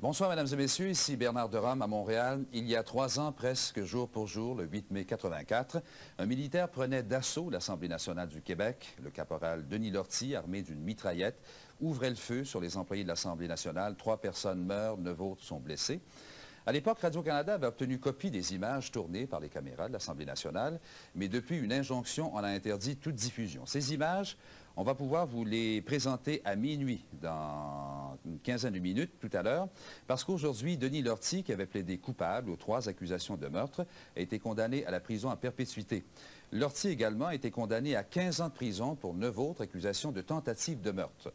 Bonsoir, mesdames et messieurs. Ici Bernard de Rome à Montréal. Il y a 3 ans, presque jour pour jour, le 8 mai 84, un militaire prenait d'assaut l'Assemblée nationale du Québec. Le caporal Denis Lortie, armé d'une mitraillette, ouvrait le feu sur les employés de l'Assemblée nationale. 3 personnes meurent, 9 autres sont blessées. À l'époque, Radio-Canada avait obtenu copie des images tournées par les caméras de l'Assemblée nationale, mais depuis une injonction, on a interdit toute diffusion. Ces images, on va pouvoir vous les présenter à minuit, dans une quinzaine de minutes tout à l'heure, parce qu'aujourd'hui, Denis Lortie, qui avait plaidé coupable aux 3 accusations de meurtre, a été condamné à la prison à perpétuité. Lortie également a été condamné à 15 ans de prison pour 9 autres accusations de tentative de meurtre.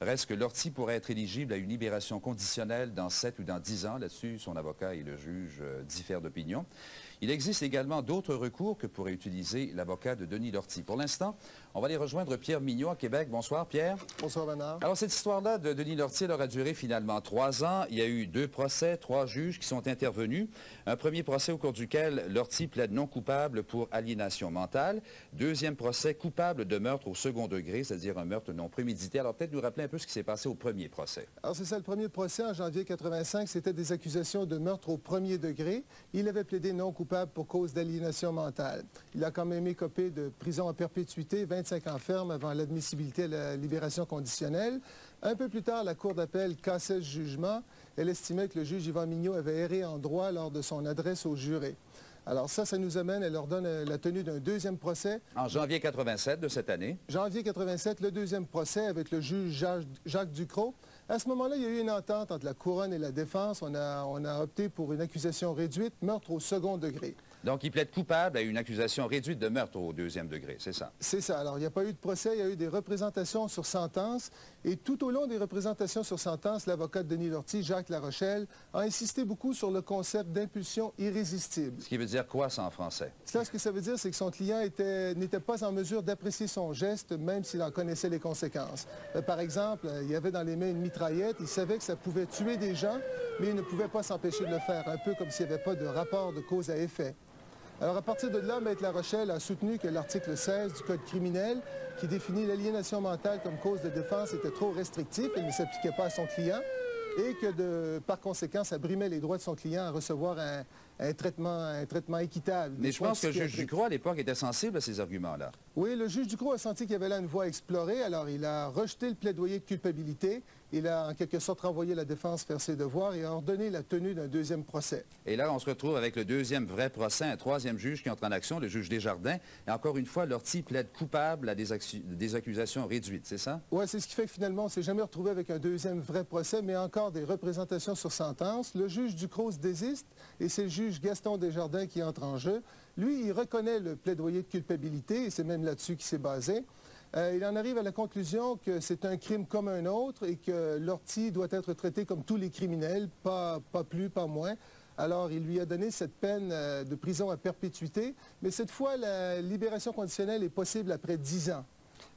Reste que Lortie pourrait être éligible à une libération conditionnelle dans 7 ou dans 10 ans. Là-dessus, son avocat et le juge diffèrent d'opinion. Il existe également d'autres recours que pourrait utiliser l'avocat de Denis Lortie. Pour l'instant, on va aller rejoindre Pierre Mignot à Québec. Bonsoir, Pierre. Bonsoir, Bernard. Alors, cette histoire-là de Denis Lortie, elle aura duré finalement 3 ans. Il y a eu 2 procès, 3 juges qui sont intervenus. Un premier procès au cours duquel Lortie plaide non coupable pour aliénation mentale. Deuxième procès, coupable de meurtre au second degré, c'est-à-dire un meurtre non prémédité. Alors, peut-être nous rappeler un peu ce qui s'est passé au premier procès. Alors, c'est ça, le premier procès en janvier 85, c'était des accusations de meurtre au premier degré. Il avait plaidé non coupable pour cause d'aliénation mentale. Il a quand même écopé de prison à perpétuité, 25 ans ferme avant l'admissibilité à la libération conditionnelle. Un peu plus tard, la Cour d'appel cassait le jugement. Elle estimait que le juge Yvan Mignot avait erré en droit lors de son adresse aux jurés. Alors ça nous amène, elle leur donne la tenue d'un deuxième procès. En janvier 87 de cette année. Janvier 87, le deuxième procès avec le juge Jacques Ducrot. À ce moment-là, il y a eu une entente entre la couronne et la défense. On a opté pour une accusation réduite, meurtre au second degré. Donc, il plaide coupable à une accusation réduite de meurtre au deuxième degré, c'est ça? C'est ça. Alors, il n'y a pas eu de procès, il y a eu des représentations sur sentence. Et tout au long des représentations sur sentence, l'avocat de Denis Lortie, Jacques Larochelle, a insisté beaucoup sur le concept d'impulsion irrésistible. Ce qui veut dire quoi, ça, en français? Ça, ce que ça veut dire, c'est que son client n'était pas en mesure d'apprécier son geste, même s'il en connaissait les conséquences. Par exemple, il avait dans les mains une mitraillette, il savait que ça pouvait tuer des gens, mais il ne pouvait pas s'empêcher de le faire, un peu comme s'il n'y avait pas de rapport de cause à effet. Alors, à partir de là, Maître Larochelle a soutenu que l'article 16 du Code criminel, qui définit l'aliénation mentale comme cause de défense, était trop restrictif, il ne s'appliquait pas à son client, et que, par conséquent, ça brimait les droits de son client à recevoir un traitement équitable. Mais je pense que le juge Ducrot, à l'époque, était sensible à ces arguments-là. Oui, le juge Ducrot a senti qu'il y avait là une voie à explorer, alors il a rejeté le plaidoyer de culpabilité, il a en quelque sorte renvoyé la défense faire ses devoirs et a ordonné la tenue d'un deuxième procès. Et là, on se retrouve avec le deuxième vrai procès, un troisième juge qui entre en action, le juge Desjardins. Et encore une fois, Lortie plaide coupable à des accusations réduites, c'est ça? Oui, c'est ce qui fait que finalement, on ne s'est jamais retrouvé avec un deuxième vrai procès, mais encore des représentations sur sentence. Le juge Ducrot se désiste et c'est le juge Gaston Desjardins qui entre en jeu. Lui, il reconnaît le plaidoyer de culpabilité et c'est même là-dessus qu'il s'est basé. Il en arrive à la conclusion que c'est un crime comme un autre et que Lortie doit être traité comme tous les criminels, pas plus, pas moins. Alors, il lui a donné cette peine de prison à perpétuité, mais cette fois, la libération conditionnelle est possible après 10 ans.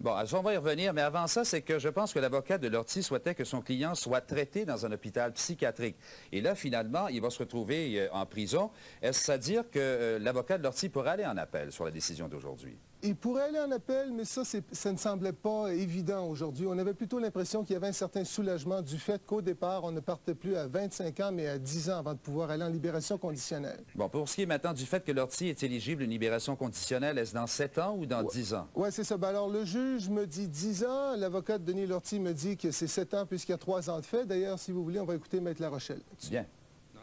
Bon, alors, on va y revenir, mais avant ça, c'est que je pense que l'avocat de Lortie souhaitait que son client soit traité dans un hôpital psychiatrique. Et là, finalement, il va se retrouver en prison. Est-ce à dire que l'avocat de Lortie pourrait aller en appel sur la décision d'aujourd'hui? Il pourrait aller en appel, mais ça ne semblait pas évident aujourd'hui. On avait plutôt l'impression qu'il y avait un certain soulagement du fait qu'au départ, on ne partait plus à 25 ans, mais à 10 ans avant de pouvoir aller en libération conditionnelle. Bon, pour ce qui est maintenant du fait que Lortie est éligible à une libération conditionnelle, est-ce dans 7 ans ou dans 10 ans? Oui, c'est ça. Ben alors, le juge me dit 10 ans. L'avocat de Denis Lortie me dit que c'est 7 ans puisqu'il y a 3 ans de fait. D'ailleurs, si vous voulez, on va écouter Maître Larochelle. Bien.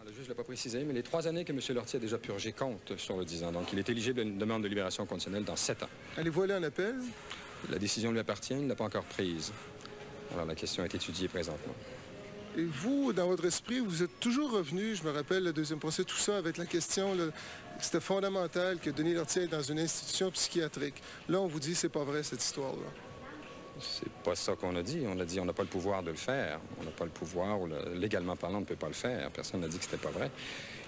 Le juge ne l'a pas précisé, mais les 3 années que M. Lortie a déjà purgé comptent sur le 10 ans. Donc, il est éligible à une demande de libération conditionnelle dans 7 ans. Allez-vous aller en appel? La décision lui appartient, il ne l'a pas encore prise. Alors, la question est étudiée présentement. Et vous, dans votre esprit, vous êtes toujours revenu, je me rappelle, le deuxième procès, tout ça, avec la question, c'était fondamental que Denis Lortie aille dans une institution psychiatrique. Là, on vous dit, c'est pas vrai, cette histoire-là. C'est pas ça qu'on a dit. On a dit on n'a pas le pouvoir de le faire. On n'a pas le pouvoir, ou légalement parlant, on ne peut pas le faire. Personne n'a dit que c'était pas vrai.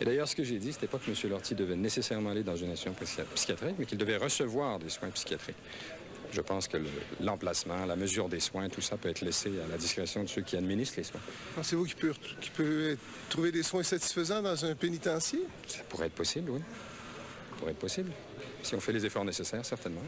Et d'ailleurs, ce que j'ai dit, c'était pas que M. Lortie devait nécessairement aller dans une institution psychiatrique, mais qu'il devait recevoir des soins psychiatriques. Je pense que l'emplacement, la mesure des soins, tout ça peut être laissé à la discrétion de ceux qui administrent les soins. Pensez-vous qu'il peut trouver des soins satisfaisants dans un pénitencier? Ça pourrait être possible, oui. Ça pourrait être possible. Si on fait les efforts nécessaires, certainement.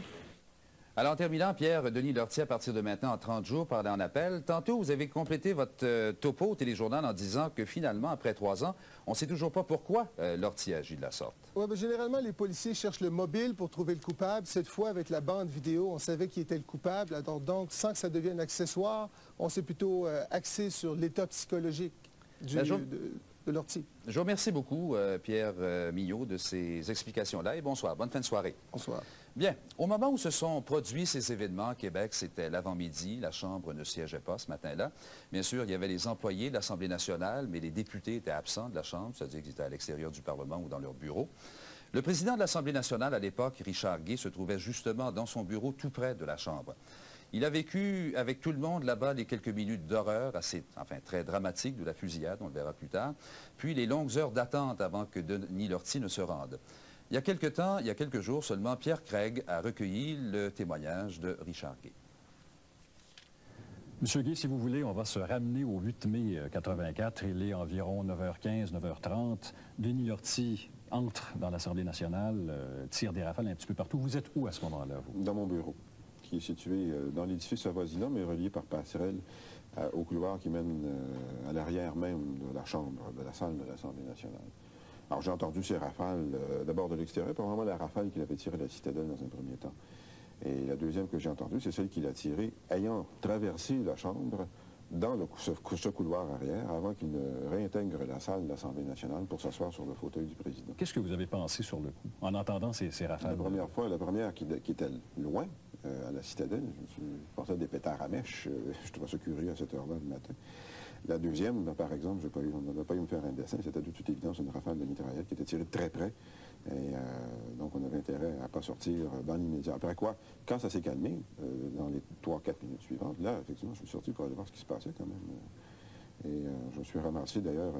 Alors, en terminant, Pierre, Denis Lortie, à partir de maintenant, en 30 jours, parlez en appel. Tantôt, vous avez complété votre topo au téléjournal en disant que finalement, après 3 ans, on ne sait toujours pas pourquoi Lortie agit de la sorte. Oui, bien, généralement, les policiers cherchent le mobile pour trouver le coupable. Cette fois, avec la bande vidéo, on savait qui était le coupable. Alors, donc, sans que ça devienne accessoire, on s'est plutôt axé sur l'état psychologique de Lortie. Je vous remercie beaucoup, Pierre Mignot, de ces explications-là et bonsoir. Bonne fin de soirée. Bonsoir. Bien. Au moment où se sont produits ces événements à Québec, c'était l'avant-midi. La Chambre ne siégeait pas ce matin-là. Bien sûr, il y avait les employés de l'Assemblée nationale, mais les députés étaient absents de la Chambre, c'est-à-dire qu'ils étaient à l'extérieur du Parlement ou dans leur bureau. Le président de l'Assemblée nationale, à l'époque, Richard Guay, se trouvait justement dans son bureau tout près de la Chambre. Il a vécu avec tout le monde là-bas les quelques minutes d'horreur, très dramatiques de la fusillade, on le verra plus tard, puis les longues heures d'attente avant que Denis Lortie ne se rende. Il y a quelques jours seulement, Pierre Craig a recueilli le témoignage de Richard Guay. Monsieur Guay, si vous voulez, on va se ramener au 8 mai 84. Il est environ 9h15, 9h30. Denis Lortie entre dans l'Assemblée nationale, tire des rafales un petit peu partout. Vous êtes où à ce moment-là, vous? Dans mon bureau, qui est situé dans l'édifice avoisinant, mais relié par passerelle au couloir qui mène à l'arrière même de la chambre, de la salle de l'Assemblée nationale. Alors j'ai entendu ces rafales, d'abord de l'extérieur, probablement la rafale qu'il avait tirée de la citadelle dans un premier temps. Et la deuxième que j'ai entendue, c'est celle qu'il a tirée ayant traversé la chambre dans ce couloir arrière avant qu'il ne réintègre la salle de l'Assemblée nationale pour s'asseoir sur le fauteuil du président. Qu'est-ce que vous avez pensé sur le coup, en entendant ces rafales? La première qui était loin, à la citadelle, je pensais à des pétards à mèche, je trouvais ça curieux à cette heure-là le matin. La deuxième, par exemple, on n'avait pas eu me faire un dessin, c'était de toute évidence une rafale de mitraillette qui était tirée très près. Et donc, on avait intérêt à ne pas sortir dans l'immédiat. Après quoi, quand ça s'est calmé, dans les 3-4 minutes suivantes, là, effectivement, je suis sorti pour aller voir ce qui se passait quand même. Et je me suis ramassé d'ailleurs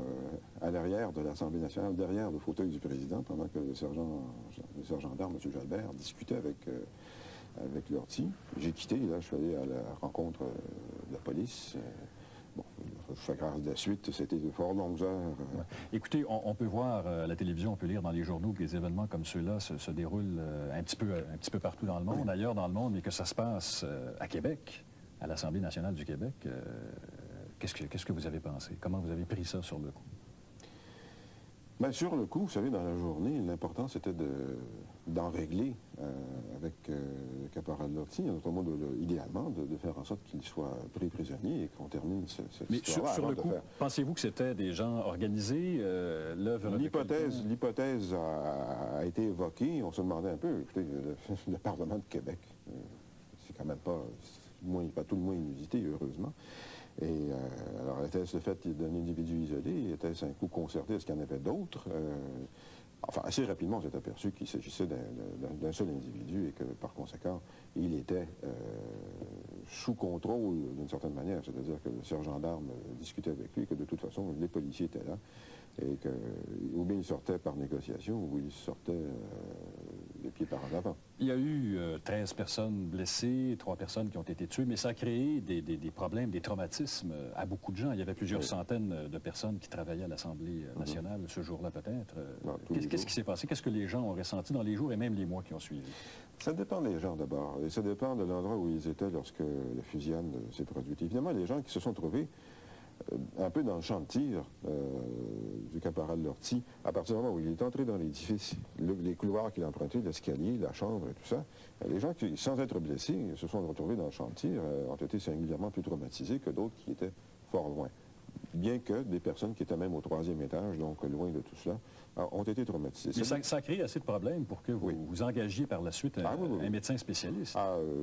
à l'arrière de l'Assemblée nationale, derrière le fauteuil du président, pendant que le sergent d'armes, M. Jalbert, discutait avec Lortie. J'ai quitté, là, je suis allé à la rencontre de la police. Bon, je fais grâce de la suite, c'était de fort longues heures. Ouais. Écoutez, on peut voir à la télévision, on peut lire dans les journaux que des événements comme ceux-là se déroulent un petit peu partout dans le monde, ailleurs dans le monde, mais que ça se passe à Québec, à l'Assemblée nationale du Québec. Qu'est-ce que vous avez pensé? Comment vous avez pris ça sur le coup? Bien, sur le coup, vous savez, dans la journée, l'important, c'était d'en régler avec le caporal Lortie, notamment, idéalement, de faire en sorte qu'il soit pris prisonnier et qu'on termine cette histoire. Mais sur le coup, pensez-vous que c'était des gens organisés, l'œuvre? L'hypothèse a été évoquée. On se demandait un peu, écoutez, le Parlement de Québec, c'est quand même pas tout le moins inusité, heureusement. Et alors, était-ce le fait d'un individu isolé? Était-ce un coup concerté? Est-ce qu'il y en avait d'autres? Enfin, assez rapidement, on s'est aperçu qu'il s'agissait d'un seul individu et que, par conséquent, il était sous contrôle d'une certaine manière. C'est-à-dire que le sergent d'armes discutait avec lui, que de toute façon, les policiers étaient là et que, ou bien il sortait par négociation, ou il sortait les pieds par en avant. Il y a eu 13 personnes blessées, 3 personnes qui ont été tuées, mais ça a créé des problèmes, des traumatismes à beaucoup de gens. Il y avait plusieurs centaines de personnes qui travaillaient à l'Assemblée nationale ce jour-là peut-être. Qu'est-ce qui s'est passé? Qu'est-ce que les gens ont ressenti dans les jours et même les mois qui ont suivi? Ça dépend des gens d'abord, et ça dépend de l'endroit où ils étaient lorsque la fusillade s'est produite. Évidemment, les gens qui se sont trouvés un peu dans le champ de tir du caporal Lortie, à partir du moment où il est entré dans l'édifice, les couloirs qu'il a empruntés, l'escalier, la chambre et tout ça, les gens qui, sans être blessés, se sont retrouvés dans le champ de tir, ont été singulièrement plus traumatisés que d'autres qui étaient fort loin. Bien que des personnes qui étaient même au 3e étage, donc loin de tout cela, ont été traumatisées. Mais ça a créé assez de problèmes pour que vous engagiez par la suite un médecin spécialiste.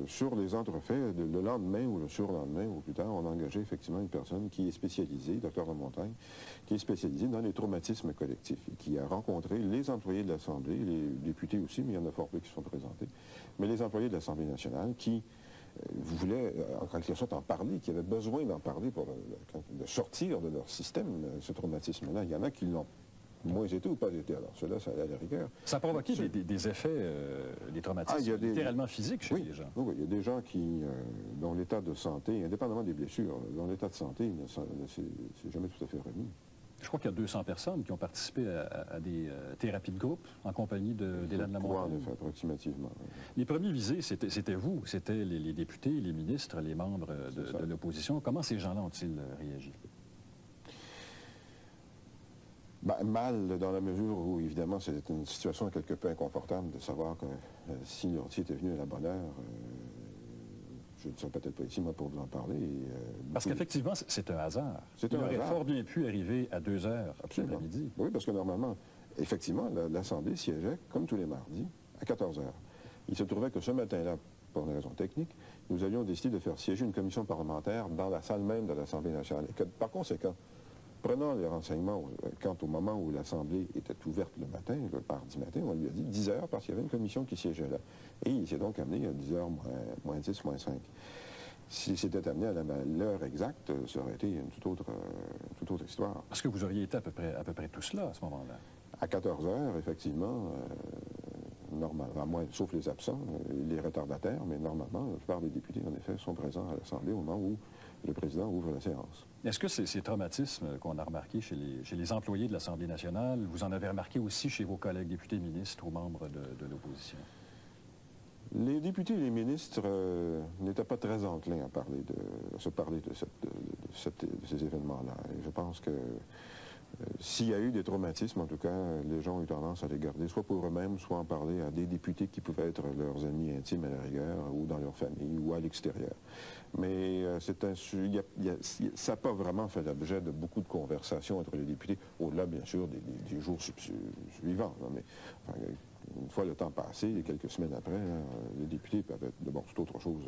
Sur les entrefaits, le lendemain ou le surlendemain ou plus tard, on a engagé effectivement une personne qui est spécialisée, docteur de Montagne, qui est spécialisée dans les traumatismes collectifs et qui a rencontré les employés de l'Assemblée, les députés aussi, mais il y en a fort peu qui sont présentés, mais les employés de l'Assemblée nationale qui voulaient, en quelque sorte, en parler, qui avaient besoin d'en parler pour de sortir de leur système, ce traumatisme-là. Il y en a qui l'ont moins été ou pas été. Alors, cela, ça allait à la rigueur. Ça a provoqué des effets, des traumatismes littéralement physiques chez les gens. Oui, il y a des gens dont l'état de santé, indépendamment des blessures, dont l'état de santé ne s'est jamais tout à fait remis. Je crois qu'il y a 200 personnes qui ont participé à des thérapies de groupe en compagnie d'Hélène Lamontagne. En effet, approximativement. Les premiers visés, c'était vous, c'était les députés, les ministres, les membres de l'opposition. Comment ces gens-là ont-ils réagi? Ben, mal, dans la mesure où, évidemment, c'est une situation quelque peu inconfortable de savoir que si Lortie était venu à la bonne heure, je ne serais peut-être pas ici, moi, pour vous en parler. Parce qu'effectivement, c'est un hasard. C'est Il un aurait hasard. fort bien pu arriver à 2 heures l'après-midi. Oui, parce que normalement, effectivement, l'Assemblée siégeait, comme tous les mardis, à 14 heures. Il se trouvait que ce matin-là, pour une raison technique, nous avions décidé de faire siéger une commission parlementaire dans la salle même de l'Assemblée nationale. Et que, par conséquent, prenant les renseignements quant au moment où l'Assemblée était ouverte le matin, le mardi matin, on lui a dit 10 heures parce qu'il y avait une commission qui siégeait là. Et il s'est donc amené à 10 heures moins 10, moins 5. S'il s'était amené à l'heure exacte, ça aurait été une toute autre histoire. Parce que vous auriez été à peu près tous là à ce moment-là. À 14 heures, effectivement, normalement, sauf les absents, les retardataires, mais normalement, la plupart des députés, en effet, sont présents à l'Assemblée au moment où le président ouvre la séance. Est-ce que ces traumatismes qu'on a remarqués chez les employés de l'Assemblée nationale, vous en avez remarqué aussi chez vos collègues députés, ministres ou membres de l'opposition? Les députés et les ministres n'étaient pas très enclins à se parler de ces événements-là. Et je pense que s'il y a eu des traumatismes, en tout cas, les gens ont eu tendance à les garder, soit pour eux-mêmes, soit en parler à des députés qui pouvaient être leurs amis intimes à la rigueur, ou dans leur famille, ou à l'extérieur. Mais ça n'a pas vraiment fait l'objet de beaucoup de conversations entre les députés, au-delà, bien sûr, des jours suivants. Là. Mais enfin, une fois le temps passé, quelques semaines après, les députés avaient de toute autre chose.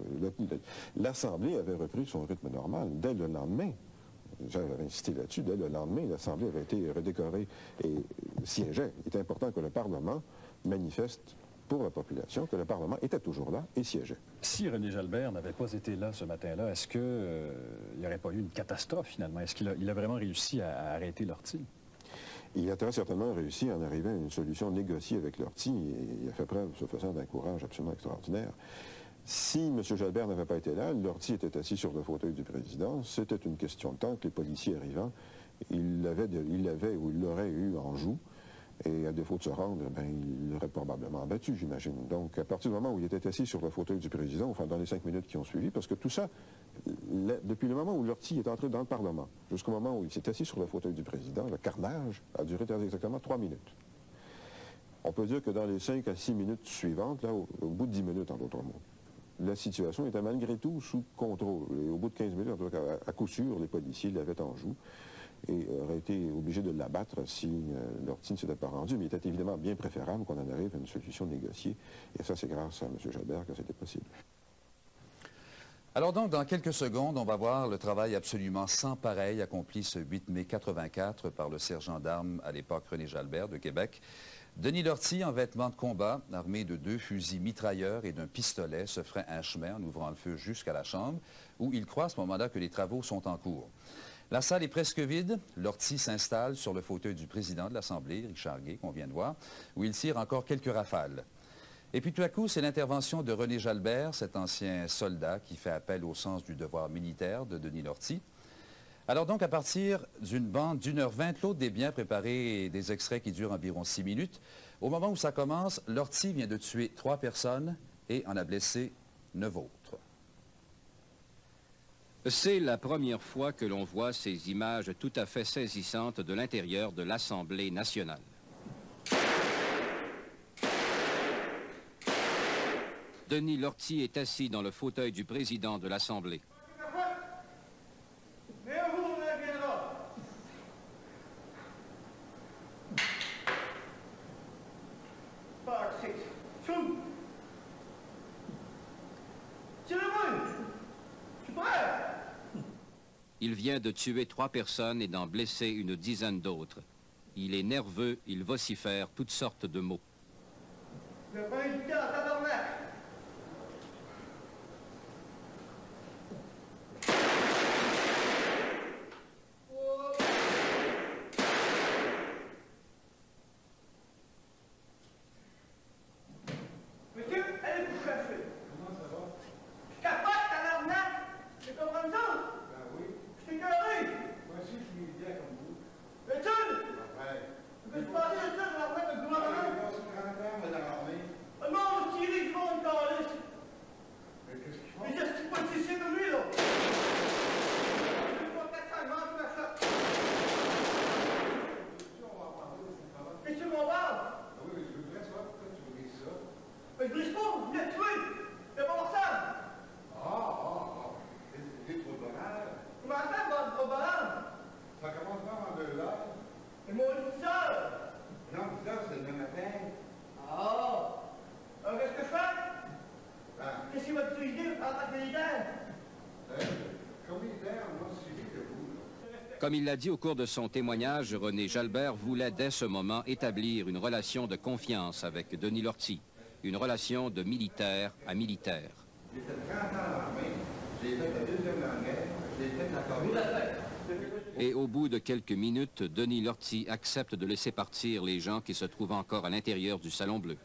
L'Assemblée avait repris son rythme normal dès le lendemain. J'avais insisté là-dessus. Dès le lendemain, l'Assemblée avait été redécorée et siégeait. Il était important que le Parlement manifeste pour la population que le Parlement était toujours là et siégeait. Si René Jalbert n'avait pas été là ce matin-là, est-ce qu'il n'y aurait pas eu une catastrophe finalement? Est-ce qu'il a vraiment réussi à arrêter Lortie? Il a très certainement réussi à en arriver à une solution négociée avec Lortie et il a fait preuve, ce faisant, d'un courage absolument extraordinaire. Si M. Jalbert n'avait pas été là, Lortie était assis sur le fauteuil du président. C'était une question de temps que les policiers arrivant, il l'avait ou il l'aurait eu en joue. Et à défaut de se rendre, il l'aurait probablement battu, j'imagine. Donc, à partir du moment où il était assis sur le fauteuil du président, enfin, dans les 5 minutes qui ont suivi, parce que tout ça, depuis le moment où Lortie est entré dans le Parlement, jusqu'au moment où il s'est assis sur le fauteuil du président, le carnage a duré exactement 3 minutes. On peut dire que dans les 5 à 6 minutes suivantes, là, au bout de 10 minutes, en d'autres mots, la situation était malgré tout sous contrôle. Et au bout de 15 minutes, en tout cas, à coup sûr, les policiers l'avaient en joue et auraient été obligés de l'abattre si Lortie ne s'était pas rendu. Mais il était évidemment bien préférable qu'on en arrive à une solution négociée. Et ça, c'est grâce à M. Jalbert que c'était possible. Alors donc, dans quelques secondes, on va voir le travail absolument sans pareil accompli ce 8 mai 84 par le sergent d'armes à l'époque René Jalbert de Québec. Denis Lortie, en vêtements de combat, armé de 2 fusils mitrailleurs et d'un pistolet, se ferait un chemin en ouvrant le feu jusqu'à la chambre, où il croit à ce moment-là que les travaux sont en cours. La salle est presque vide. Lortie s'installe sur le fauteuil du président de l'Assemblée, Richard Gay, qu'on vient de voir, où il tire encore quelques rafales. Et puis tout à coup, c'est l'intervention de René Jalbert, cet ancien soldat qui fait appel au sens du devoir militaire de Denis Lortie. Alors donc, à partir d'une bande d'1h20, Claude Desbiens a préparé des extraits qui durent environ 6 minutes. Au moment où ça commence, Lortie vient de tuer 3 personnes et en a blessé 9 autres. C'est la première fois que l'on voit ces images tout à fait saisissantes de l'intérieur de l'Assemblée nationale. Denis Lortie est assis dans le fauteuil du président de l'Assemblée. Il vient de tuer 3 personnes et d'en blesser une dizaine d'autres. Il est nerveux, il vocifère toutes sortes de mots. C'est Comme il l'a dit au cours de son témoignage, René Jalbert voulait dès ce moment établir une relation de confiance avec Denis Lortie, une relation de militaire à militaire. J'ai fait 30 ans à l'armée, j'ai fait la Deuxième Grande Guerre, j'ai fait la Corée. Et au bout de quelques minutes, Denis Lortie accepte de laisser partir les gens qui se trouvent encore à l'intérieur du Salon Bleu.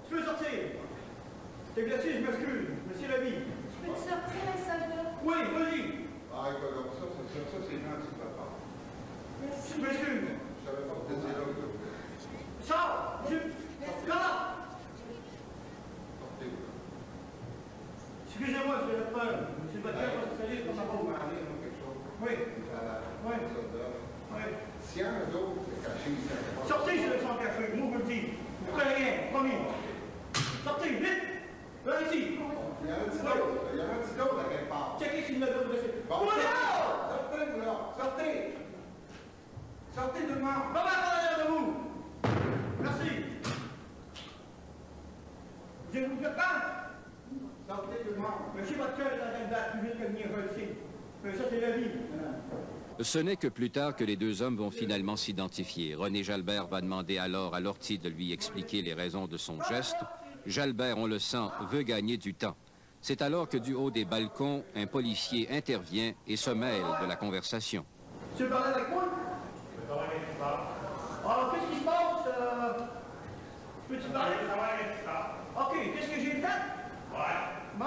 Tu peux sortir? T'es blessé, je m'excuse. Monsieur Lévy. Tu peux sortir la soldat? Oui, vas-y. Ah, écoute, ça c'est gentil de ta part. Merci. Je m'excuse. Je savais pas que t'étais là. Sors! Comment? Sortez. Excusez-moi, je vais le prendre. Monsieur le Bacchia, pas spécialiste comme ma pauvre. Oui. Oui. Oui. Si un autre est caché ici, Sortez sur le sang café, moi je vous le dis. Vous prenez rien, promis. Sortez, vite! Là, ici. il y en a un petit d'autre. Il y en a un petit d'autre à quelque part. Checkez s'il me donne blessé. Bon, Oula! sortez, vous là. Sortez. Sortez tout le monde. Pas mal derrière de vous. Merci. Je vous prépare. Sortez tout le monde. Monsieur votre cœur est en train de battre plus vite que le mien, je le sais. Mais ça, c'est la vie. Ce n'est que plus tard que les deux hommes vont finalement s'identifier. René Jalbert va demander alors à Lortie de lui expliquer les raisons de son geste. Jalbert, on le sent, veut gagner du temps. C'est alors que du haut des balcons, un policier intervient et se mêle de la conversation. Tu veux parler avec moi? Alors, qu'est-ce qui se passe? Peux-tu parler? OK, qu'est-ce que j'ai fait? Ouais. Bon?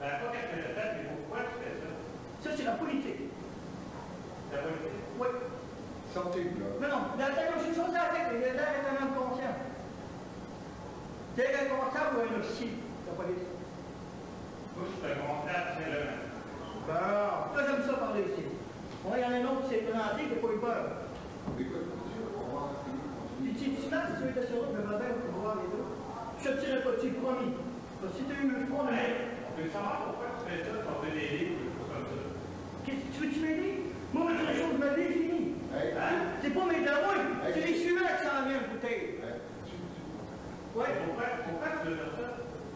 Ben, pas qu'est-ce que j'ai fait, mais pourquoi tu fais ça? Ça, c'est la politique. La politique? Oui. Sortez, vous là. Mais non, la tête, je suis chose à la tête, mais l'air est un homme conscient. T'es un comptable ou un officier, la police? Moi, je suis un comptable, c'est le même. Bon, là, j'aime ça parler ici. Bon, il y en a un autre qui s'est présenté, qui n'a pas eu peur. Écoute, monsieur, on va voir. Si tu snaps, si tu étais sur l'autre, je me rappelle, on va voir les deux. Je te tirerai pas dessus, promis. Parce que si tu as eu le front, Hey, on peut savoir pourquoi tu fais ça, si on veut des livres, des choses comme ça. qu'est-ce que tu veux-tu m'aider? Moi, c'est la chose de ma vie, c'est fini. Hey, Hein? C'est pas mes devoirs, c'est les suivants qui s'en viennent, bouteille. Ouais. Pourquoi tu veux faire ça?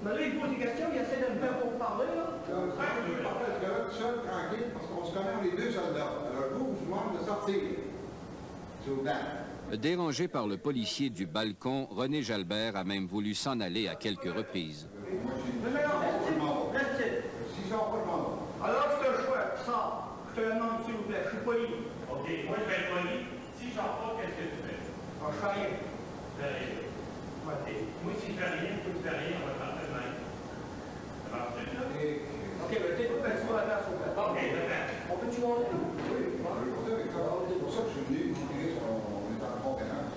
Mais là, il pose des questions, il essaie de me faire pour parler, là. Pourquoi tu veux pas faire ce gars-là tout seul, tranquille, parce qu'on se connaît, on est deux soldats. Alors, vous, je vous demande de sortir. S'il vous plaît. Dérangé par le policier du balcon, René Jalbert a même voulu s'en aller à quelques reprises. Moi, j'ai Mais non, reste. S'ils sont pas, je m'en vais. Alors, c'est un choix, sors. Je te le demande, s'il vous plaît, je suis poli. OK, moi, je vais être poli. Si je sors pas, qu'est-ce que tu fais? Alors, je fais rien. Je fais rien. OK. Moi, si je fais rien, toi, tu fais rien, on va partir de même. Ça marche bien, là? OK, mais t'es tout petit sur la place, s'il vous plaît. OK, d'accord. On peut-tu monter? Oui, je vais compter avec toi. C'est pour ça que je suis venu. On est en conférence.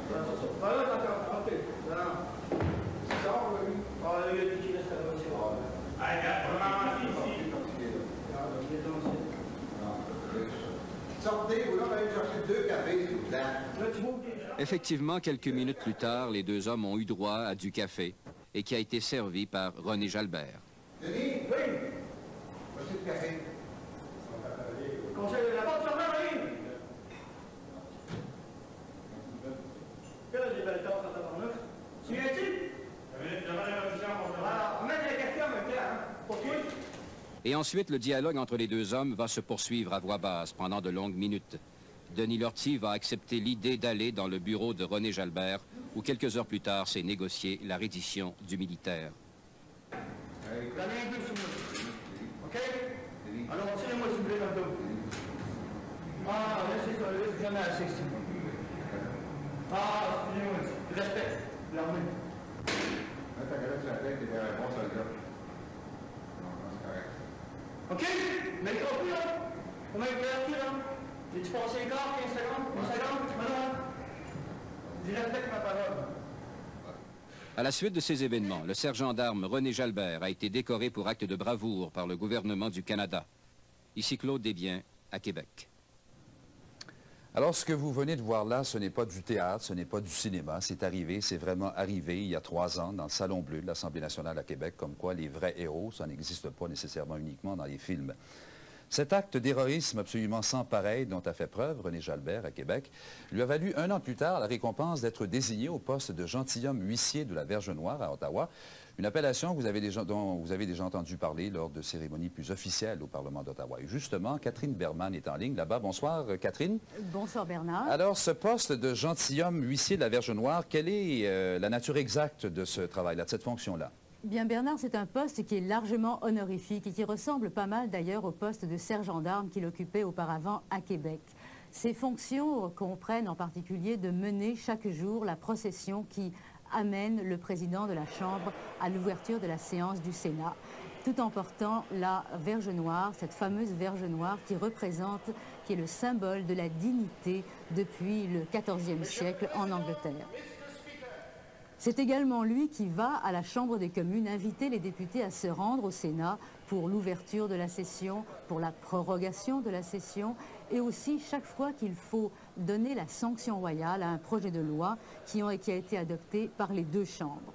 Ah là, d'accord, OK. Non. C'est ça, oui. Ah, là, il y a des qui restent là, c'est bon. Hey, regarde, on va m'avancer ici. Sortez, vous là, allez chercher 2 cafés, s'il vous plaît. Là, tu vois, OK. Effectivement, quelques minutes plus tard, les deux hommes ont eu droit à du café et qui a été servi par René Jalbert. Denis, Oui. voici le café. Conseil de la porte, fermez, oui. Quelle est les belles tasses à tabarnak? Tu viens-tu? Alors, mets la question, mais clair, hein? Pour toi? Et ensuite, le dialogue entre les deux hommes va se poursuivre à voix basse pendant de longues minutes. Denis Lortie va accepter l'idée d'aller dans le bureau de René Jalbert, où quelques heures plus tard s'est négocié la reddition du militaire. Donnez un peu sur moi. OK? Alors, tirez-moi s'il vous plaît dans le dos. Ah, laissez ça, laissez jamais assez, s'il vous plaît. Ah, excusez-moi, respect, l'armée. Mets ta galette sur la tête et un bon soldat. Non, c'est correct. OK? Mais le compris, là? Comment il fait là? J'ai-tu passé un quart, 15 secondes? Une seconde? Maintenant? Je respecte ma parole. À la suite de ces événements, le sergent d'armes René Jalbert a été décoré pour acte de bravoure par le gouvernement du Canada. Ici Claude Desbiens, à Québec. Alors, ce que vous venez de voir là, ce n'est pas du théâtre, ce n'est pas du cinéma. C'est arrivé, c'est vraiment arrivé il y a 3 ans dans le Salon Bleu de l'Assemblée nationale à Québec, comme quoi les vrais héros, ça n'existe pas nécessairement uniquement dans les films. Cet acte d'héroïsme absolument sans pareil dont a fait preuve René Jalbert à Québec lui a valu 1 an plus tard la récompense d'être désigné au poste de gentilhomme huissier de la Verge Noire à Ottawa, Une appellation dont vous avez déjà entendu parler lors de cérémonies plus officielles au Parlement d'Ottawa. Et justement, Catherine Berman est en ligne là-bas. Bonsoir, Catherine. Bonsoir, Bernard. Alors, ce poste de gentilhomme huissier de la Verge-Noire, quelle est la nature exacte de ce travail-là, de cette fonction-là? Bien, Bernard, c'est un poste qui est largement honorifique et qui ressemble pas mal d'ailleurs au poste de sergent d'armes qu'il occupait auparavant à Québec. Ces fonctions comprennent en particulier de mener chaque jour la procession qui amène le président de la Chambre à l'ouverture de la séance du Sénat, tout en portant la Verge Noire, cette fameuse Verge Noire qui est le symbole de la dignité depuis le XIVe siècle en Angleterre. C'est également lui qui va à la Chambre des communes inviter les députés à se rendre au Sénat pour l'ouverture de la session, pour la prorogation de la session et aussi chaque fois qu'il faut donner la sanction royale à un projet de loi qui a été adopté par les deux chambres.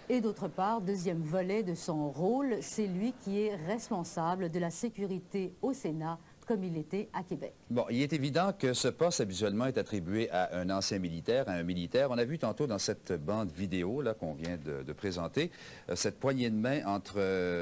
Et d'autre part, deuxième volet de son rôle, c'est lui qui est responsable de la sécurité au Sénat comme il était à Québec. Bon, il est évident que ce poste habituellement est attribué à un ancien militaire, à un militaire. On a vu tantôt dans cette bande vidéo là qu'on vient de présenter, cette poignée de main entre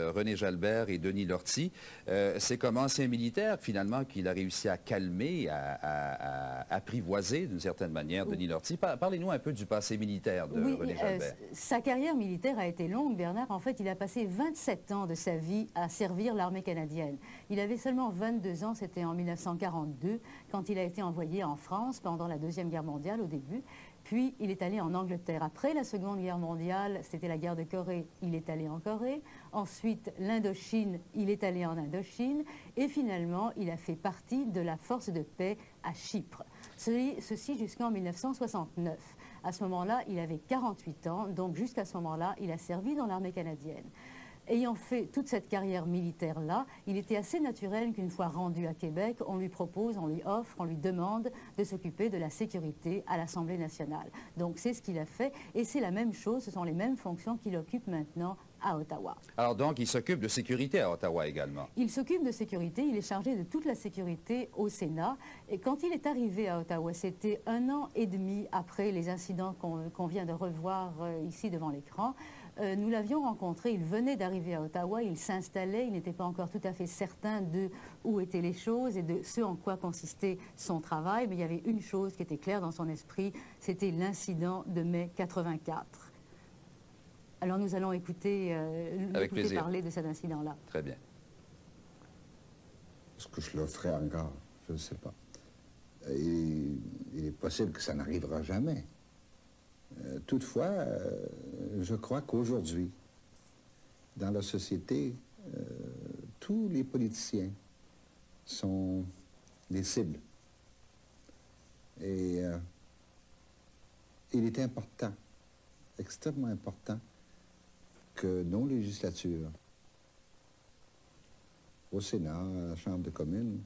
René Jalbert et Denis Lortie. C'est comme ancien militaire, finalement, qu'il a réussi à calmer, à apprivoiser d'une certaine manière Denis Lortie. Parlez-nous un peu du passé militaire de René Jalbert. Sa carrière militaire a été longue, Bernard. En fait, il a passé 27 ans de sa vie à servir l'armée canadienne. Il avait seulement 22 ans. C'était en 1942, quand il a été envoyé en France pendant la Deuxième Guerre mondiale au début. Puis, il est allé en Angleterre. Après la Seconde Guerre mondiale, c'était la guerre de Corée, il est allé en Corée. Ensuite, l'Indochine, il est allé en Indochine. Et finalement, il a fait partie de la force de paix à Chypre. Ceci jusqu'en 1969. À ce moment-là, il avait 48 ans, donc jusqu'à ce moment-là, il a servi dans l'armée canadienne. Ayant fait toute cette carrière militaire-là, il était assez naturel qu'une fois rendu à Québec, on lui propose, on lui offre, on lui demande de s'occuper de la sécurité à l'Assemblée nationale. Donc c'est ce qu'il a fait et c'est la même chose, ce sont les mêmes fonctions qu'il occupe maintenant à Ottawa. Alors donc, il s'occupe de sécurité à Ottawa également? Il s'occupe de sécurité, il est chargé de toute la sécurité au Sénat. Et quand il est arrivé à Ottawa, c'était 1 an et demi après les incidents qu'on vient de revoir ici devant l'écran. Nous l'avions rencontré, il venait d'arriver à Ottawa, il s'installait, il n'était pas encore tout à fait certain de où étaient les choses et de ce en quoi consistait son travail, mais il y avait une chose qui était claire dans son esprit, c'était l'incident de mai 84. Alors nous allons écouter parler de cet incident-là. Très bien. Est-ce que je le ferai encore? Je ne sais pas. Il est possible que ça n'arrivera jamais. Toutefois, je crois qu'aujourd'hui, dans la société, tous les politiciens sont des cibles. Et il est important, extrêmement important, que nos législatures, au Sénat, à la Chambre des communes,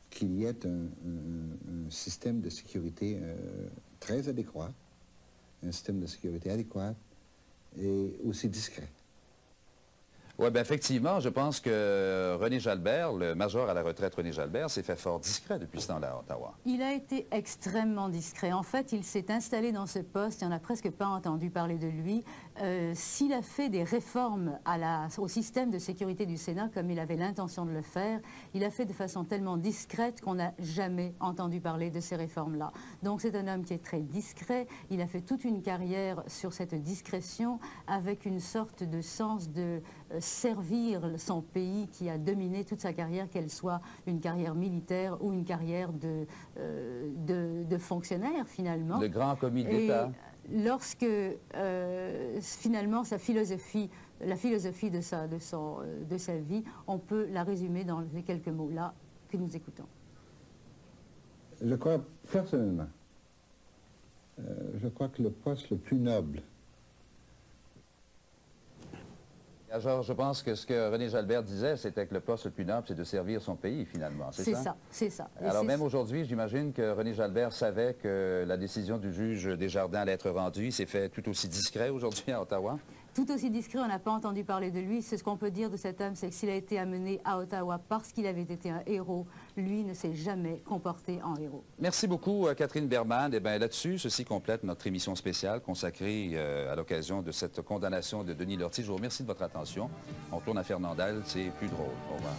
qu'il y ait un système de sécurité très adéquat, un système de sécurité adéquat et aussi discret. Oui, bien effectivement, je pense que René Jalbert, le major à la retraite René Jalbert, s'est fait fort discret depuis ce temps-là à Ottawa. Il a été extrêmement discret. En fait, il s'est installé dans ce poste, et on n'a presque pas entendu parler de lui. S'il a fait des réformes au système de sécurité du Sénat, comme il avait l'intention de le faire, il a fait de façon tellement discrète qu'on n'a jamais entendu parler de ces réformes-là. Donc c'est un homme qui est très discret. Il a fait toute une carrière sur cette discrétion, avec une sorte de sens de servir son pays qui a dominé toute sa carrière, qu'elle soit une carrière militaire ou une carrière de fonctionnaire, finalement. Le grand commis d'État. Lorsque, finalement, la philosophie de sa vie, on peut la résumer dans les quelques mots-là que nous écoutons. Je crois, personnellement, je crois que le poste le plus noble. Alors, je pense que ce que René Jalbert disait, c'était que le poste le plus noble, c'est de servir son pays, finalement. C'est ça? C'est ça. Alors, même aujourd'hui, j'imagine que René Jalbert savait que la décision du juge Desjardins allait être rendue. Il s'est fait tout aussi discret aujourd'hui à Ottawa? Tout aussi discret, on n'a pas entendu parler de lui. C'est ce qu'on peut dire de cet homme, c'est que s'il a été amené à Ottawa parce qu'il avait été un héros, lui ne s'est jamais comporté en héros. Merci beaucoup, Catherine Berman. Et bien là-dessus, ceci complète notre émission spéciale consacrée à l'occasion de cette condamnation de Denis Lortie. Je vous remercie de votre attention. On tourne à Fernandel, c'est plus drôle. Au revoir.